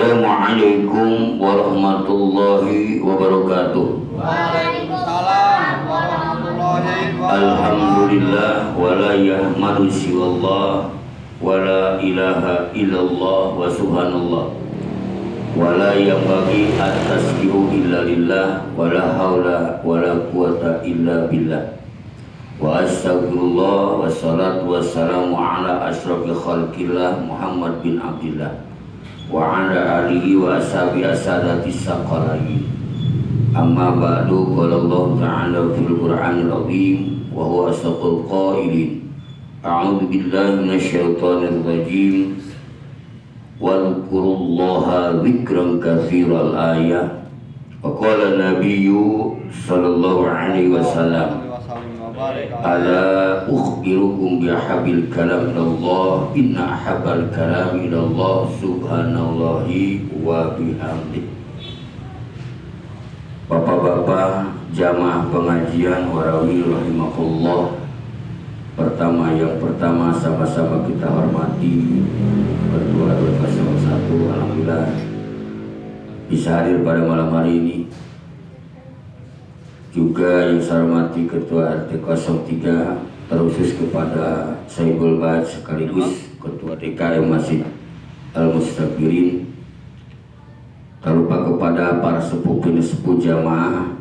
Assalamualaikum warahmatullahi wabarakatuh. Waalaikumsalam warahmatullahi wabarakatuh. Alhamdulillah wala yahmadu siwallah wala ilaha illallah wa subhanallah wala yanbaghi at-tasbihu illa lillah wala haula wala quwata illa billah. Wa astagfirullah wassalatu wassalamu ala asyrafil khalqillah Muhammad bin Abdillah wa ala alihi wa ashabi asadatis saqalain. Amma ba'du, qala Allah ta'ala fil Qur'anil azim wa huwa asdaqul qailin. A'udzu billahi minasyaitonir rajim. Wadhkurullaha dzikran katsiral ayah. Wa qala nabiyyu sallallahu alaihi wasallam, ala ukhbirukum bihabil kalam ilallah, inna ahabal kalam ilallah subhanallahi wa bihamdih. Bapak-bapak jamaah pengajian warawi rahimakumullah, yang pertama sama-sama kita hormati Ketua RW 01, alhamdulillah bisa hadir pada malam hari ini. Juga yang saya hormati Ketua RT 03, terkhusus kepada Saibul Bad sekaligus Ketua DKM Masjid Al-Mustaqirin. Tak lupa kepada para sepuh jamaah,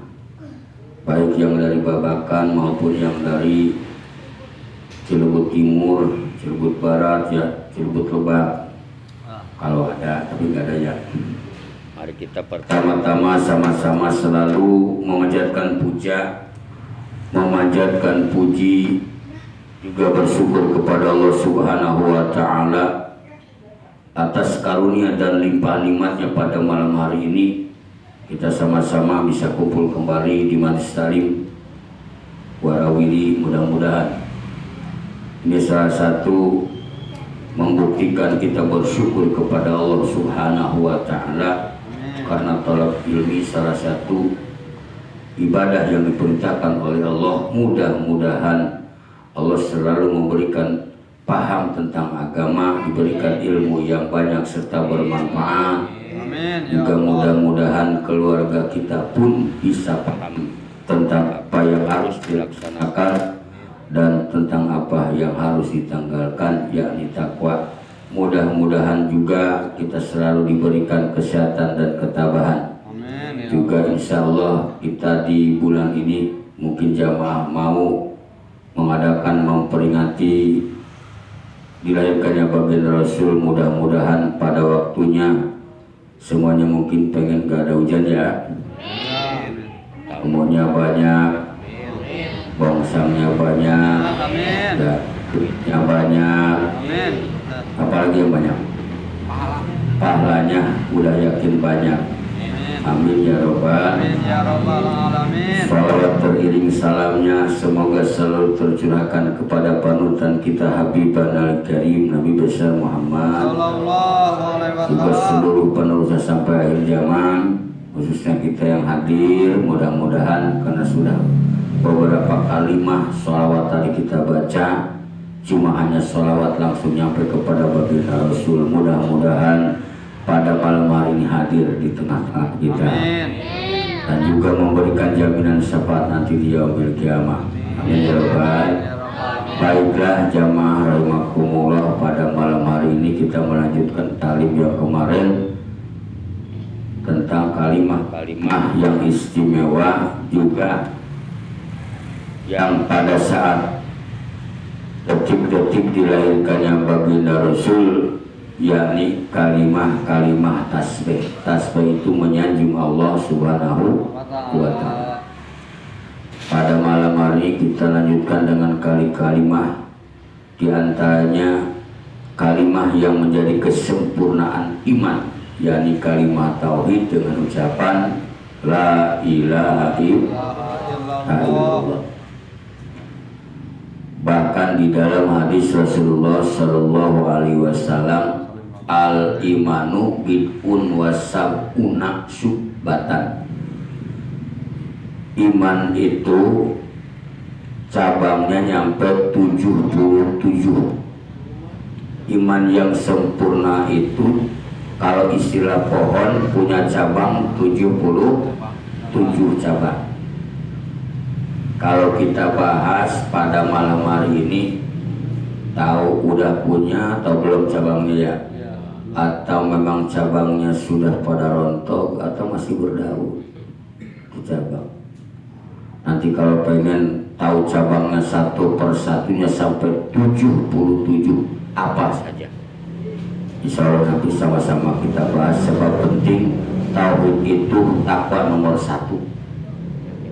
baik yang dari Babakan maupun yang dari Cilebut Timur, Cilebut Barat, ya Cilebut Lebak, kalau ada, tapi nggak ada ya. Mari kita pertama-tama sama-sama selalu memanjatkan puji, juga bersyukur kepada Allah Subhanahu wa Ta'ala atas karunia dan limpah nikmatnya pada malam hari ini. Kita sama-sama bisa kumpul kembali di Majlis Talim Warawili. Mudah-mudahan ini salah satu membuktikan kita bersyukur kepada Allah Subhanahu wa Ta'ala, karena tolak ilmi salah satu ibadah yang diperintahkan oleh Allah. Mudah-mudahan Allah selalu memberikan paham tentang agama, diberikan ilmu yang banyak serta bermanfaat. Amin. Juga mudah-mudahan keluarga kita pun bisa paham tentang apa yang harus dilaksanakan dan tentang apa yang harus ditanggalkan, yakni takwa. Mudah-mudahan juga kita selalu diberikan kesehatan dan ketabahan. Amin. Juga insya Allah kita di bulan ini mungkin jamaah mau mengadakan memperingati dilahirkannya baginda Rasul. Mudah-mudahan pada waktunya semuanya mungkin pengen gak ada hujan ya. Umurnya banyak, bongsangnya banyak, duitnya banyak, apalagi yang banyak, pahalanya udah yakin banyak. Amin ya robbal alamin. Salawat teriring salamnya semoga selalu tercurahkan kepada panutan kita Habibanal Karim Nabi besar Muhammad, juga seluruh penerusnya sampai akhir zaman, khususnya kita yang hadir. Mudah-mudahan karena sudah beberapa kalimah sholawat tadi kita baca, cuma hanya sholawat langsung nyampe kepada baginda Rasul. Mudah-mudahan pada malam hari ini hadir di tengah-tengah kita. Amin. Dan juga memberikan jaminan syafaat nanti di yaumil kiamah. Amin ya rabbal. Baiklah jamaah rahimakumullah, pada malam hari ini kita melanjutkan talim yang kemarin tentang kalimah-kalimah yang istimewa, juga yang pada saat detik-detik dilahirkannya baginda Rasul, yakni kalimah-kalimah tasbih. Tasbih itu menyanjung Allah Subhanahu wa Ta'ala. Pada malam hari kita lanjutkan dengan kalimah, di antaranya kalimah yang menjadi kesempurnaan iman, yakni kalimah tauhid dengan ucapan la ilaha illallah. Bahkan di dalam hadis Rasulullah Shallallahu Alaihi Wasallam, al imanu bid'un wasab'una syu'batan. Iman itu cabangnya nyampe 77. Iman yang sempurna itu Kalau istilah pohon punya cabang 77 cabang. Kalau kita bahas pada malam hari ini, tahu udah punya atau belum cabangnya ya? Atau memang cabangnya sudah pada rontok atau masih berdaun di cabang. Nanti kalau pengen tahu cabangnya satu persatunya sampai 77 apa saja, insya Allah nanti sama-sama kita bahas. Sebab penting, tauhid itu takwa nomor 1.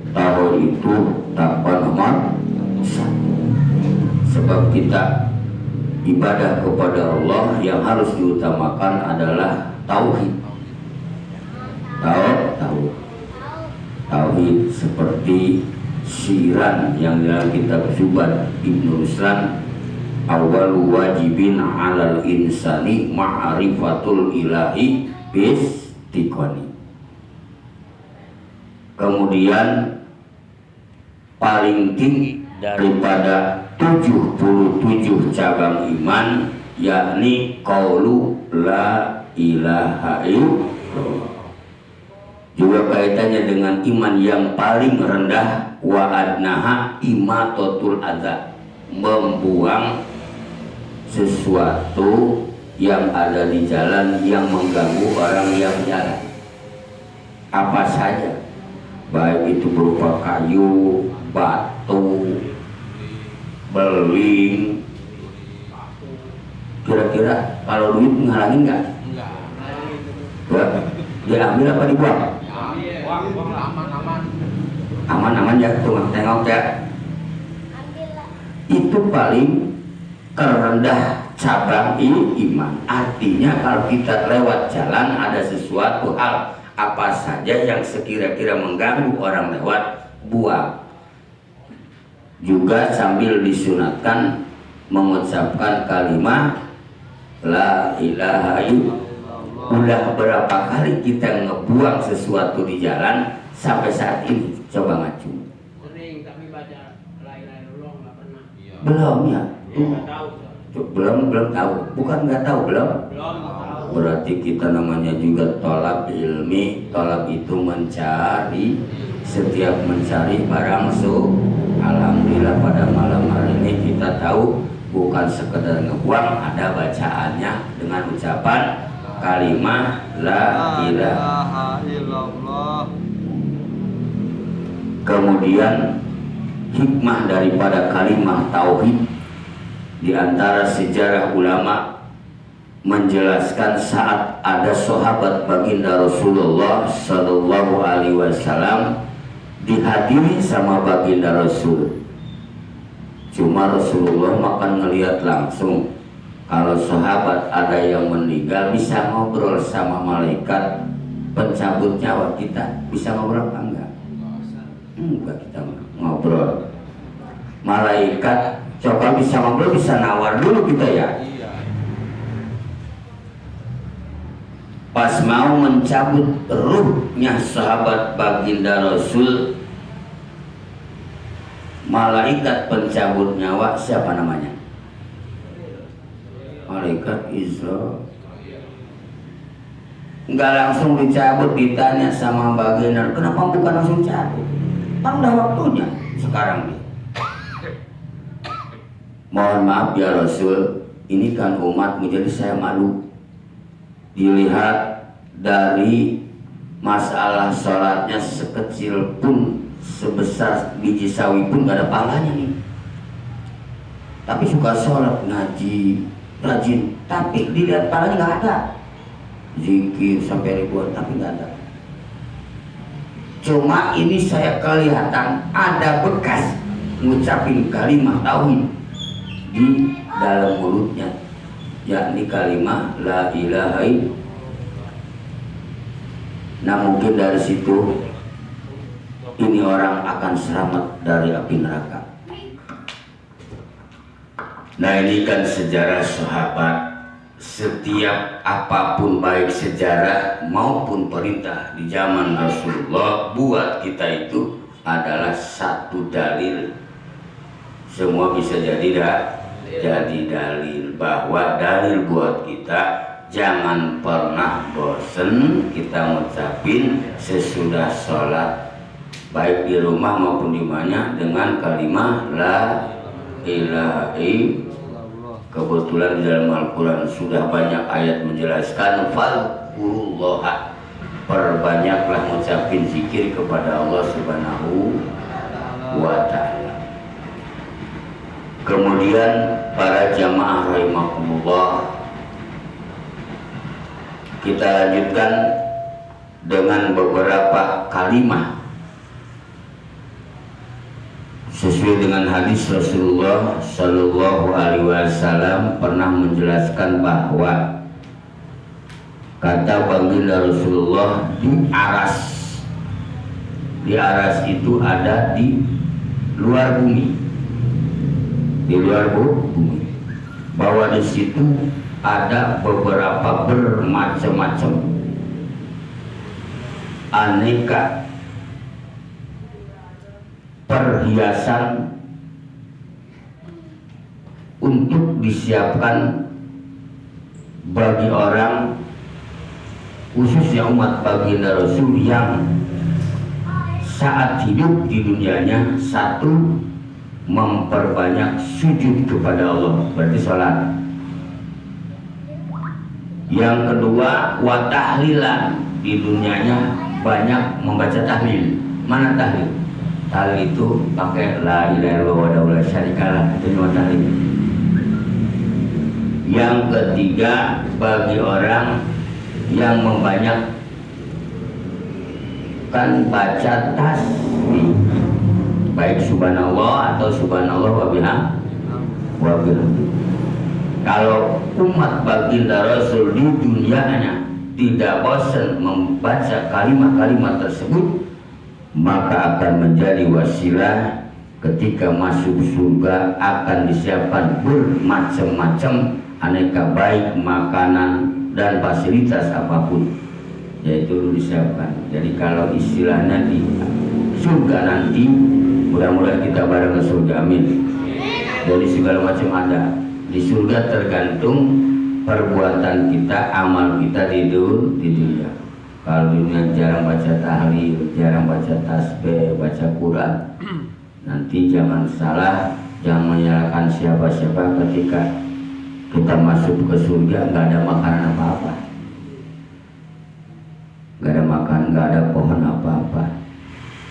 Tauhid itu takwa nomor 1. Sebab kita ibadah kepada Allah yang harus diutamakan adalah tauhid. Tauhid seperti syiran yang dalam kitab Zubat Ibnu Ruslan, awwalu wajibin 'alal insani ma'rifatul ilahi bistiqoni. Kemudian paling tinggi daripada 77 cabang iman yakni qaulu la ilaha illallah. Juga kaitannya dengan iman yang paling rendah, wa adnaha imatatul adza, membuang sesuatu yang ada di jalan yang mengganggu orang yang jalan. Apa saja, baik itu berupa kayu, batu, beling. Kira-kira kalau duit menghalangi nggak? Enggak. Diambil apa dibuang? Aman-aman ya, tuh tengok ya. Itu paling terendah cabang iman. Artinya kalau kita lewat jalan ada sesuatu hal apa saja yang sekira-kira mengganggu orang lewat, buang. Juga sambil disunatkan mengucapkan kalimat la ilaha illallah. Udah berapa kali kita ngebuang sesuatu di jalan sampai saat ini? Coba ngacu. Sering, tapi baca la ilaha illallah nggak pernah. Belum ya? Belum tahu. Bukan nggak tahu, belum. Belum tahu. Berarti kita namanya juga tolak ilmi. Tolak itu mencari. Setiap mencari barang alhamdulillah pada malam hari ini kita tahu bukan sekedar ngebuang, ada bacaannya dengan ucapan kalimat la ilaha illallah. Kemudian hikmah daripada kalimat tauhid, di antara sejarah ulama menjelaskan saat ada sahabat baginda Rasulullah Sallallahu Alaihi Wasallam dihadiri sama baginda Rasul. Cuma Rasulullah makan ngelihat langsung. Kalau sahabat ada yang meninggal bisa ngobrol sama malaikat pencabut nyawa kita, bisa ngobrol apa enggak? Enggak, kita ngobrol. Malaikat coba bisa ngobrol, bisa nawar dulu kita ya. Pas mau mencabut ruhnya sahabat baginda Rasul, malaikat pencabut nyawa siapa namanya? Malaikat Israel. Enggak langsung dicabut, ditanya sama baginda, kenapa bukan langsung cabut? Kan udah waktunya sekarang nih. Mohon maaf ya Rasul, ini kan umatmu, jadi saya malu. Dilihat dari masalah sholatnya sekecil pun, sebesar biji sawi pun gak ada pahalanya nih. Tapi suka sholat, ngaji, rajin, tapi dilihat pahalanya gak ada. Zikir sampai ribuan tapi gak ada. Cuma ini saya kelihatan ada bekas ngucapin kalimat tauhid di dalam mulutnya, yakni kalimat la ilaha illallah. Nah mungkin dari situ ini orang akan selamat dari api neraka. Nah ini kan sejarah sahabat. Setiap apapun baik sejarah maupun perintah di zaman Rasulullah buat kita itu adalah satu dalil. Semua bisa jadi jadi dalil, bahwa dalil buat kita jangan pernah bosen kita ngucapin sesudah sholat, baik di rumah maupun di mana, dengan kalimat la ilaha illallah. Kebetulan di dalam Al-Quran sudah banyak ayat menjelaskan fadhkurullaha, perbanyaklah ngucapin zikir kepada Allah Subhanahu wa ta'ala. Kemudian para jamaah rahimakumullah, kita lanjutkan dengan beberapa kalimat sesuai dengan hadis Rasulullah Shallallahu Alaihi Wasallam pernah menjelaskan bahwa kata baginda Rasulullah, di aras itu ada di luar bumi, bahwa di situ ada beberapa bermacam-macam aneka perhiasan untuk disiapkan bagi orang, khususnya umat baginda Rasul yang saat hidup di dunianya, satu, memperbanyak sujud kepada Allah, berarti sholat. Yang kedua, wa tahlilan, di dunianya banyak membaca tahlil. Mana tahlil? Tahlil itu pakai la ilaha illallah wa la syarikalah, itu nama tahlil. Yang ketiga, bagi orang yang membanyak kan baca tasbih, baik subhanallah atau subhanallah wa bihamdihi. Kalau umat baginda Rasul di dunianya tidak bosan membaca kalimat-kalimat tersebut, maka akan menjadi wasilah ketika masuk surga, akan disiapkan bermacam-macam aneka baik makanan dan fasilitas apapun, yaitu disiapkan. Jadi kalau istilahnya di surga nanti, mudah-mudahan kita bareng ke surga, amin. Jadi segala macam ada di surga, tergantung perbuatan kita, amal kita di dunia. Kalau dunia jarang baca tahlil, jarang baca tasbih, baca Quran, nanti jangan salah, jangan menyalahkan siapa-siapa ketika kita masuk ke surga nggak ada makanan apa-apa, nggak ada makan, nggak ada pohon apa-apa.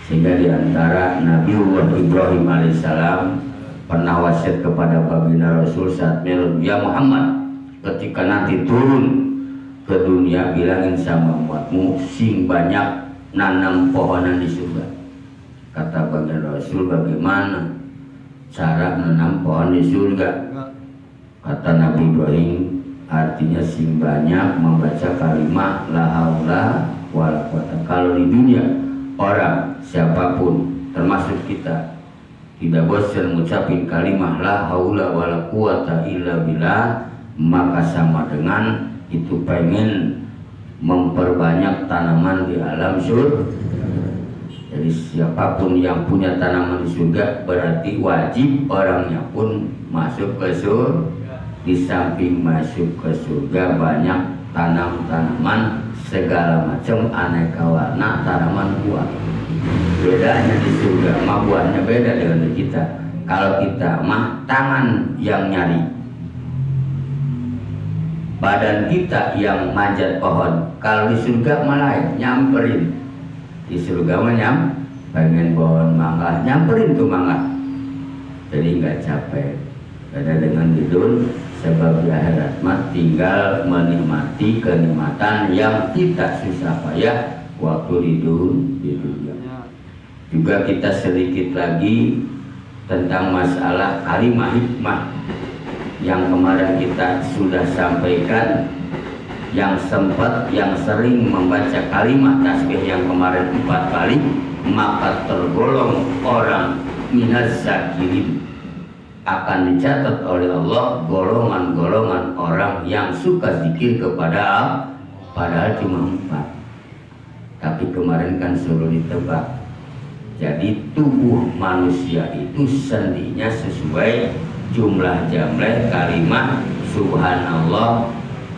Sehingga diantara Nabiullah Ibrahim alaihissalam pernah wasiat kepada baginda Rasul saat Mi'raj, ya Muhammad, ketika nanti turun ke dunia, bilangin sama umatmu sing banyak nanam pohonan di surga. Kata baginda Rasul, bagaimana cara menanam pohon di surga? Kata Nabi Ibrahim, artinya sing banyak membaca kalimat la haula wala quwata. Kalau di dunia orang siapapun termasuk kita tidak bosan mengucapin kalimat la haula wala quwata illa billah, maka sama dengan itu pengen memperbanyak tanaman di alam surga. Jadi siapapun yang punya tanaman di surga, berarti wajib orangnya pun masuk ke surga. Di samping masuk ke surga, banyak tanam-tanaman segala macam aneka warna tanaman buah. Bedanya di surga mah buahnya beda dengan di kita. Kalau kita mah tangan yang nyari, badan kita yang manjat pohon. Kalau di surga malah nyamperin. Di surga mah pengen pohon mangga, nyamperin tuh mangga. Jadi nggak capek. Beda dengan di dunia, sebab di akhirat mah tinggal menikmati kenikmatan yang kita susah payah waktu di dunia. Juga kita sedikit lagi tentang masalah kalimat hikmah yang kemarin kita sudah sampaikan, yang sering membaca kalimat tasbih yang kemarin 4 kali, maka tergolong orang minaz zakirin, akan dicatat oleh Allah golongan-golongan orang yang suka zikir kepada Allah, padahal cuma 4. Tapi kemarin kan suruh ditebak. Jadi tubuh manusia itu sendinya sesuai jumlah jamleh kalimat subhanallah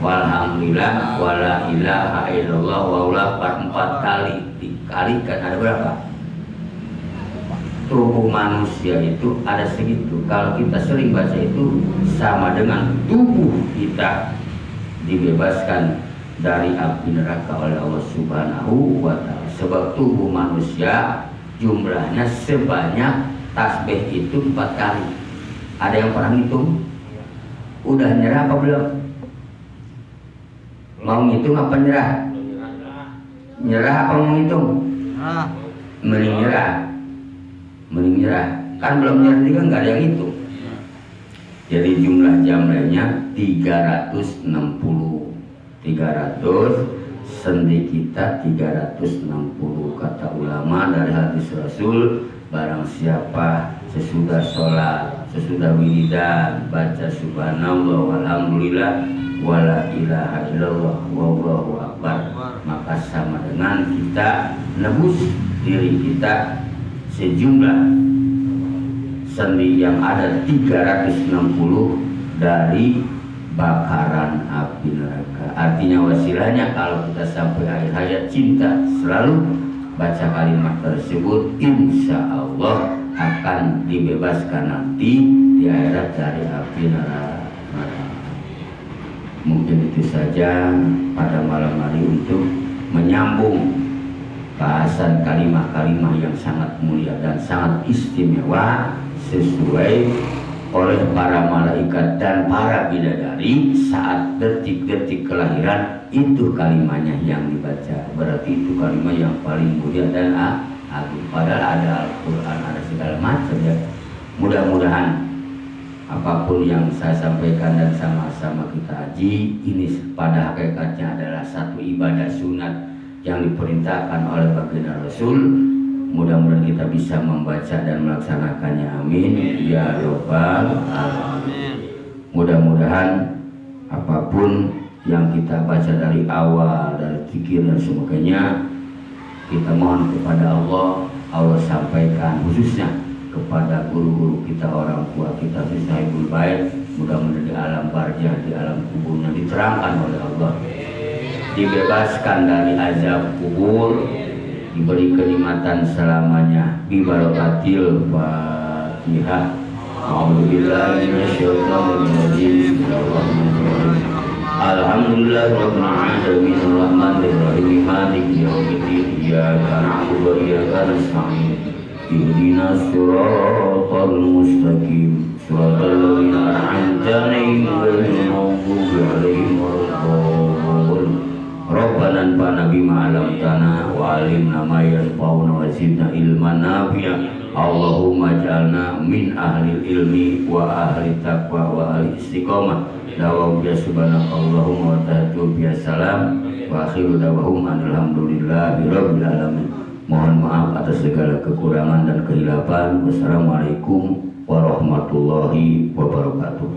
walhamdulillah wala ilaha illallah wallahu 4 kali dikalikan ada berapa? Tubuh manusia itu ada segitu. Kalau kita sering baca itu sama dengan tubuh kita dibebaskan dari api neraka oleh Allah Subhanahu wa Ta'ala. Sebab tubuh manusia jumlahnya sebanyak tasbih itu 4 kali. Ada yang pernah hitung? Udah nyerah apa belum? Mau ngitung apa nyerah? Nyerah apa mau ngitung? Mending nyerah. Mending nyerah. Kan belum nyerah juga nggak ada yang hitung. Jadi jumlah jamlahnya 360. 300 sendi kita 360 kata ulama dari hadis Rasul. Barang siapa sesudah sholat, sesudah wiridan baca subhanallah walhamdulillah wala ilaha illallah wallahu akbar, maka sama dengan kita nebus diri kita sejumlah sendi yang ada 360 dari bakaran api neraka. Artinya wasilahnya kalau kita sampai akhir hayat cinta selalu baca kalimat tersebut, insya Allah akan dibebaskan nanti di akhirat dari api neraka. Mungkin itu saja pada malam hari untuk menyambung bahasan kalimat-kalimat yang sangat mulia dan sangat istimewa sesuai oleh para malaikat dan para bidadari saat detik-detik kelahiran. Itu kalimatnya yang dibaca, berarti itu kalimat yang paling mulia dan agung. Padahal ada Al-Quran, ada segala macam ya. Mudah-mudahan apapun yang saya sampaikan dan sama-sama kita haji ini pada hakikatnya adalah satu ibadah sunat yang diperintahkan oleh baginda Rasul. Mudah-mudahan kita bisa membaca dan melaksanakannya, amin ya rabbal alamin. Mudah-mudahan apapun yang kita baca dari awal, dari zikir dan sebagainya, kita mohon kepada Allah, Allah sampaikan khususnya kepada guru-guru kita, orang tua kita, sahibul bait. Mudah-mudahan di alam barzah, di alam kuburnya diterangkan oleh Allah, dibebaskan dari azab kubur, diberi kenikmatan selamanya. Bi barakatil Fatihah. A'udzubillahi minasyaitonir rajim. Bismillahirrahmanirrahim. Alhamdulillahirabbil alamin arrahmanir rahim maliki yaumiddin iyyaka na'budu wa iyyaka nasta'in ihdinas siratal mustaqim siratal ladzina an'amta 'alaihim ghairil maghdubi 'alaihim waladdallin. Rabbana anfa'na bima 'allamtana wa 'allimna ma yanfa'una wa zidna ilman nafi'a. Allahumma ij'alna min ahli ilmi wa ahli taqwa wa ahli istiqamah. Dawam ya subhanakallahumma wa ta'ala ya salam wa akhiru dawahum alhamdulillahi rabbil alamin. Mohon maaf atas segala kekurangan dan kehilafan. Wassalamualaikum warahmatullahi wabarakatuh.